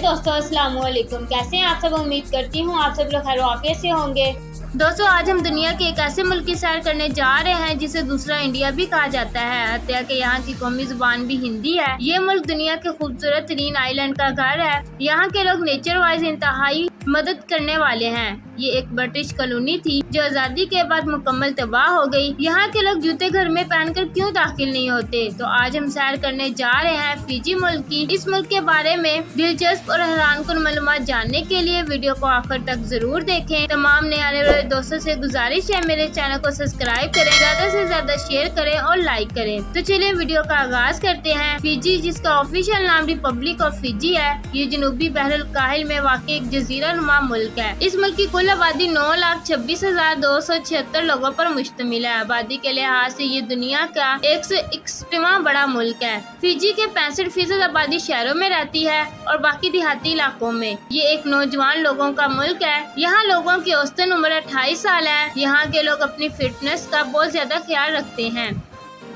दोस्तों अस्सलाम वालेकुम। कैसे हैं आप सब? उम्मीद करती हूँ आप सब लोग खैर आफियत से होंगे। दोस्तों आज हम दुनिया के एक ऐसे मुल्क की सैर करने जा रहे हैं जिसे दूसरा इंडिया भी कहा जाता है। हत्या के यहाँ की कौमी जुबान भी हिंदी है। ये मुल्क दुनिया के खूबसूरत तरीन आइलैंड का घर है। यहाँ के लोग नेचर वाइज इंतहाई मदद करने वाले हैं। ये एक ब्रिटिश कॉलोनी थी जो आजादी के बाद मुकम्मल तबाह हो गई। यहाँ के लोग जूते घर में पहनकर क्यों दाखिल नहीं होते? तो आज हम सैर करने जा रहे हैं फिजी मुल्क की। इस मुल्क के बारे में दिलचस्प और हैरानकुन मालूमात जानने के लिए वीडियो को आखिर तक जरूर देखें। तमाम नए आने वाले दोस्तों से गुजारिश है मेरे चैनल को सब्सक्राइब करें, ज्यादा से ज्यादा शेयर करें और लाइक करें। तो चलिए वीडियो का आगाज करते हैं। फिजी, जिसका ऑफिशियल नाम रिपब्लिक ऑफ फिजी है, ये जनूबी बहरुल काहिल में वाक़ एक जजीरा नुमा मुल्क है। इस मुल्क की कुल आबादी 9,26,276 लोगों पर मुश्तमिल है। आबादी के लिहाज से ये दुनिया का 161वां बड़ा मुल्क है। फिजी के 65% आबादी शहरों में रहती है और बाकी देहाती इलाकों में। ये एक नौजवान लोगों का मुल्क है। यहाँ लोगों की औसतन उम्र 28 साल है। यहाँ के लोग अपनी फिटनेस का बहुत ज्यादा ख्याल रखते हैं।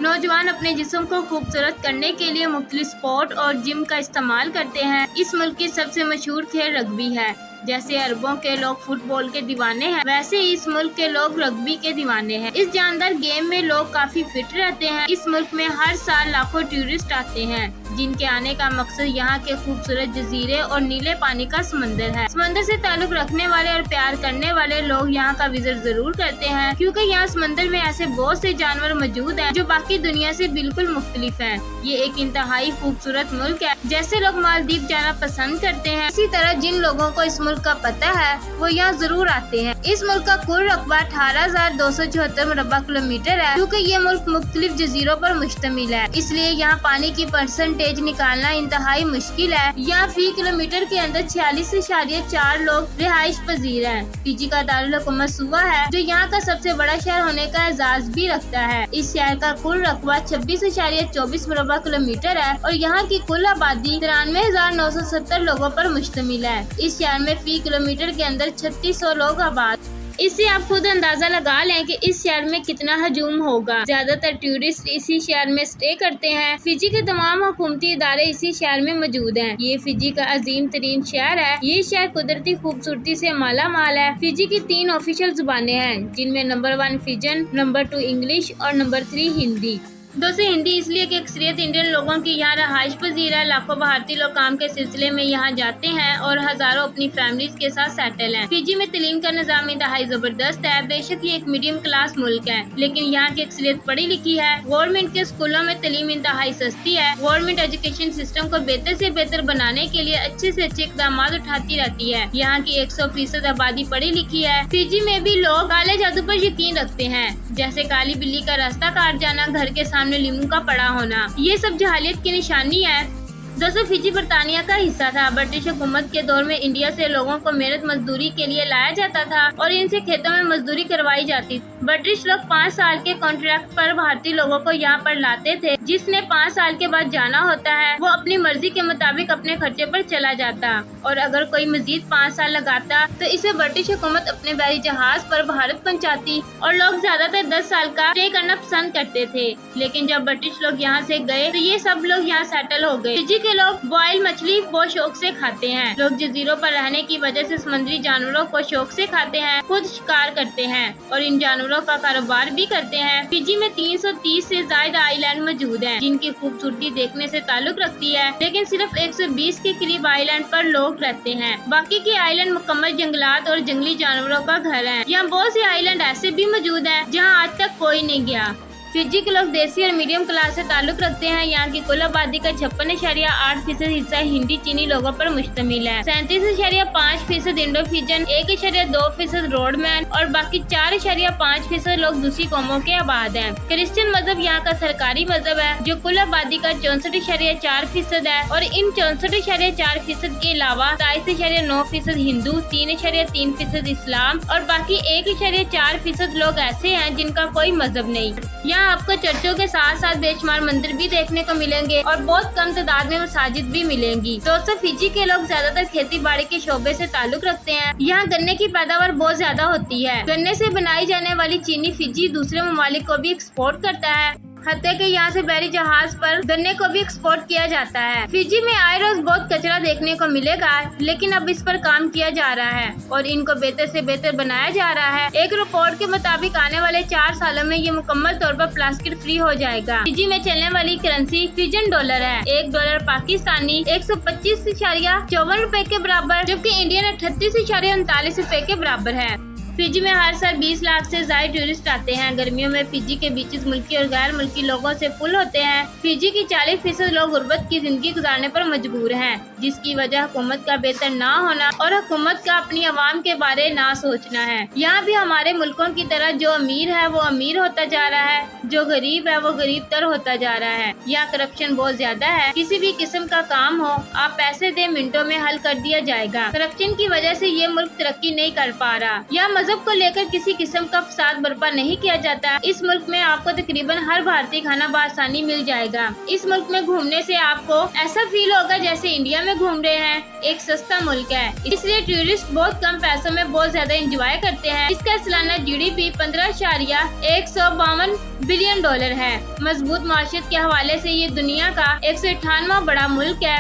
नौजवान अपने जिस्म को खूबसूरत करने के लिए मुख्तलिफ स्पोर्ट और जिम का इस्तेमाल करते हैं। इस मुल्क की सबसे मशहूर खेल रग्बी है। जैसे अरबों के लोग फुटबॉल के दीवाने हैं, वैसे ही इस मुल्क के लोग रग्बी के दीवाने हैं। इस जानदार गेम में लोग काफी फिट रहते हैं। इस मुल्क में हर साल लाखों टूरिस्ट आते हैं जिनके आने का मकसद यहाँ के खूबसूरत जजीरे और नीले पानी का समंदर है। समंदर से ताल्लुक रखने वाले और प्यार करने वाले लोग यहाँ का विजिट जरूर करते हैं, क्योंकि यहाँ समंदर में ऐसे बहुत से जानवर मौजूद हैं जो बाकी दुनिया से बिल्कुल मुख्तलिफ हैं। ये एक इंतहाई खूबसूरत मुल्क है। जैसे लोग मालदीव जाना पसंद करते हैं, इसी तरह जिन लोगों को इस मुल्क का पता है वो यहाँ जरूर आते हैं। इस मुल्क का कुल रकबा 18,274 मुरब्बा किलोमीटर है। क्योंकि ये मुल्क मुख्तलिफ जजीरों पर मुश्तमिल है, इसलिए यहाँ पानी की परसेंटेज निकालना इंतहाई मुश्किल है। यहाँ फी किलोमीटर के अंदर 46.4 लोग रिहाइश पजीर हैं। फिजी का दारुल हुकूमत सूबा है जो यहाँ का सबसे बड़ा शहर होने का एजाज भी रखता है। इस शहर का कुल रकबा 26.24 मुरब्बा किलोमीटर है और यहाँ की कुल आबादी 93,970 लोगों पर मुश्तमिल है। इस शहर में फी किलोमीटर के अंदर 3600 लोग आबाद। इससे आप खुद अंदाजा लगा लें कि इस शहर में कितना हजूम होगा। ज्यादातर टूरिस्ट इसी शहर में स्टे करते हैं। फिजी के तमाम हुकूमती इदारे इसी शहर में मौजूद हैं। ये फिजी का अजीम तरीन शहर है। ये शहर कुदरती खूबसूरती से माला माल है। फिजी की 3 ऑफिशियल जुबानें हैं, जिनमें नंबर 1 फिजन, नंबर 2 इंग्लिश और नंबर 3 हिंदी। दोस्तों हिंदी इसलिए कि अक्सरियत इंडियन लोगों की यहाँ रहाइश पजीर है। लाखों भारतीय लोग काम के सिलसिले में यहाँ जाते हैं और हजारों अपनी फैमिलीज के साथ सेटल हैं। फिजी में तलीम का निज़ाम इंतहाई जबरदस्त है। बेशक ये एक मीडियम क्लास मुल्क है, लेकिन यहाँ की अक्सरियत पढ़ी लिखी है। गवर्नमेंट के स्कूलों में तलीम इंतहाई सस्ती है। गवर्नमेंट एजुकेशन सिस्टम को बेहतर से बेहतर बनाने के लिए अच्छे से अच्छे इकदाम उठाती रहती है। यहाँ की 100% आबादी पढ़ी लिखी है। फिजी में भी लोग काले जादू पर यकीन रखते हैं, जैसे काली बिल्ली का रास्ता काट जाना, घर के सामने लीमू का पड़ा होना। ये सब जहालियत की निशानी है। दोस्तों फिजी बरतानिया का हिस्सा था। ब्रिटिश हुकूमत के दौर में इंडिया से लोगों को मेहनत मजदूरी के लिए लाया जाता था और इनसे खेतों में मजदूरी करवाई जाती। ब्रिटिश लोग 5 साल के कॉन्ट्रैक्ट पर भारतीय लोगों को यहाँ पर लाते थे। जिसने 5 साल के बाद जाना होता है वो अपनी मर्जी के मुताबिक अपने खर्चे पर चला जाता, और अगर कोई मजीद 5 साल लगाता तो इसे ब्रिटिश हुकूमत अपने बहरी जहाज पर भारत पहुँचाती। और लोग ज्यादातर 10 साल का स्टे करना पसंद करते थे। लेकिन जब ब्रिटिश लोग यहाँ से गए तो ये सब लोग यहाँ सेटल हो गए। फिजी के लोग बॉयल मछली बहुत शौक से खाते हैं। लोग जजीरों पर रहने की वजह से समुद्री जानवरों को शौक से खाते हैं, खुद शिकार करते हैं और इन जानवरों का कारोबार भी करते हैं। फिजी में 330 से ज्यादा आइलैंड मौजूद हैं, जिनकी खूबसूरती देखने से ताल्लुक रखती है, लेकिन सिर्फ 120 के करीब आइलैंड पर लोग रहते हैं। बाकी के आइलैंड मुकम्मल जंगलात और जंगली जानवरों का घर है। यहाँ बहुत से आइलैंड ऐसे भी मौजूद हैं जहाँ आज तक कोई नहीं गया। फिजी के लोग देसी और मीडियम क्लास से ताल्लुक रखते हैं। यहाँ की कुल आबादी का 56.8% हिस्सा हिंदी चीनी लोगों पर मुश्तमिल है। 37.5% इंडो फिजन, 1.2% रोडमैन और बाकी 4.5% लोग दूसरी कौमों के आबाद हैं। क्रिश्चियन मजहब यहाँ का सरकारी मजहब है, जो कुल आबादी का 64.4% है। और इन 64.4% के अलावा 27.9% हिंदू, 3.3% इस्लाम और बाकी 1.4% लोग ऐसे हैं जिनका कोई मजहब नहीं। यहाँ आपको चर्चों के साथ साथ बेशुमार मंदिर भी देखने को मिलेंगे और बहुत कम तादाद में मसाजिद भी मिलेंगी। दोस्तों फिजी के लोग ज्यादातर खेती बाड़ी के शोबे से ताल्लुक रखते हैं। यहाँ गन्ने की पैदावार बहुत ज्यादा होती है। गन्ने से बनाई जाने वाली चीनी फिजी दूसरे ममालिक को भी एक्सपोर्ट करता है। حتیٰ کہ یہاں سے بحری جہاز پر گنے کو بھی ایکسپورٹ کیا جاتا ہے۔ فجی میں آئے روز بہت کچرا دیکھنے کو ملے گا، لیکن اب اس پر کام کیا جا رہا ہے اور ان کو بہتر سے بہتر بنایا جا رہا ہے۔ ایک رپورٹ کے مطابق آنے والے 4 سالوں میں یہ مکمل طور پر پلاسٹک فری ہو جائے گا۔ فجی میں چلنے والی کرنسی فیجن ڈالر ہے۔ $1 پاکستانی 125.54 روپے کے برابر، جبکہ انڈین 38.39 روپے کے برابر ہے۔ فجی میں ہر سال 20 لاکھ سے زائد ٹورسٹ آتے ہیں۔ گرمیوں میں فجی کے بیچز ملکی اور غیر ملکی لوگوں سے فل ہوتے ہیں۔ فجی کی 40% لوگ غربت کی زندگی گزارنے پر مجبور ہیں، جس کی وجہ حکومت کا بہتر نہ ہونا اور حکومت کا اپنی عوام کے بارے نہ سوچنا ہے۔ یہاں بھی ہمارے ملکوں کی طرح جو امیر ہے وہ امیر ہوتا جا رہا ہے، جو غریب ہے وہ غریب تر ہوتا جا رہا ہے۔ یہاں کرپشن بہت زیادہ ہے۔ کسی بھی قسم کا کام ہو، آپ پیسے دیں، منٹوں میں حل کر دیا جائے گا۔ کرپشن کی وجہ سے یہ ملک ترقی نہیں کر پا رہا۔ یہاں مذہب کو لے کر کسی قسم کا فساد برپا نہیں کیا جاتا۔ اس ملک میں آپ کو تقریباً ہر بھارتی کھانا بآسانی مل جائے گا۔ اس ملک میں گھومنے سے آپ کو ایسا فیل ہوگا جیسے انڈیا میں گھوم رہے ہیں۔ ایک سستا ملک ہے، اس لیے ٹورسٹ بہت کم پیسوں میں بہت زیادہ انجوائے کرتے ہیں۔ اس کا سالانہ GDP 15.152 بلین ڈالر ہے۔ مضبوط معیشت کے حوالے سے یہ دنیا کا 198واں بڑا ملک ہے۔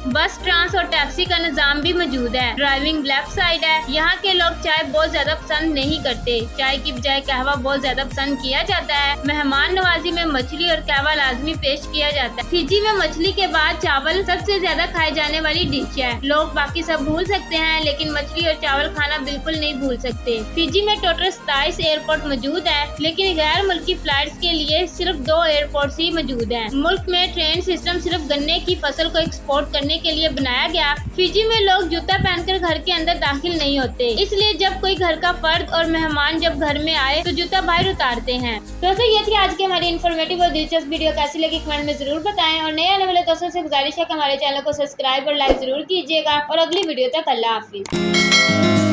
بس، ٹرانس اور ٹیکسی کا نظام بھی موجود ہے۔ ڈرائیونگ لیفٹ سائیڈ ہے۔ یہاں کے لوگ چائے بہت زیادہ پسند نہیں کرتے۔ چائے کی بجائے قہوہ بہت زیادہ پسند کیا جاتا ہے۔ مہمان نوازی میں مچھلی اور قہوہ لازمی پیش کیا جاتا ہے۔ فجی میں مچھلی کے بعد چاول سب سے زیادہ کھائے جانے والی ڈش ہے۔ لوگ باقی سب بھول سکتے ہیں، لیکن مچھلی اور چاول کھانا بالکل نہیں بھول سکتے۔ فجی میں ٹوٹل 27 ایئرپورٹ موجود ہے، لیکن غیر ملکی فلائٹس کے لیے صرف 2 ایئرپورٹس ہی موجود ہیں۔ ملک میں ٹرین سسٹم صرف گنے کی فصل کو ایکسپورٹ کرنے کے لیے بنایا گیا۔ فجی میں لوگ جوتا پہن کر گھر کے اندر داخل نہیں ہوتے، اس لیے جب کوئی گھر کا فرد اور مہمان جب گھر میں آئے تو جوتا باہر اتارتے ہیں۔ دوستو، یہ تھی آج کی ہماری انفارمیٹیو اور دلچسپ ویڈیو۔ کیسی لگی کمنٹ میں ضرور بتائیں، اور نئے آنے والے دوستوں سے گزارش ہے کہ ہمارے چینل کو سبسکرائب اور لائک ضرور کیجیے گا۔ اور اگلی ویڈیو تک اللہ حافظ۔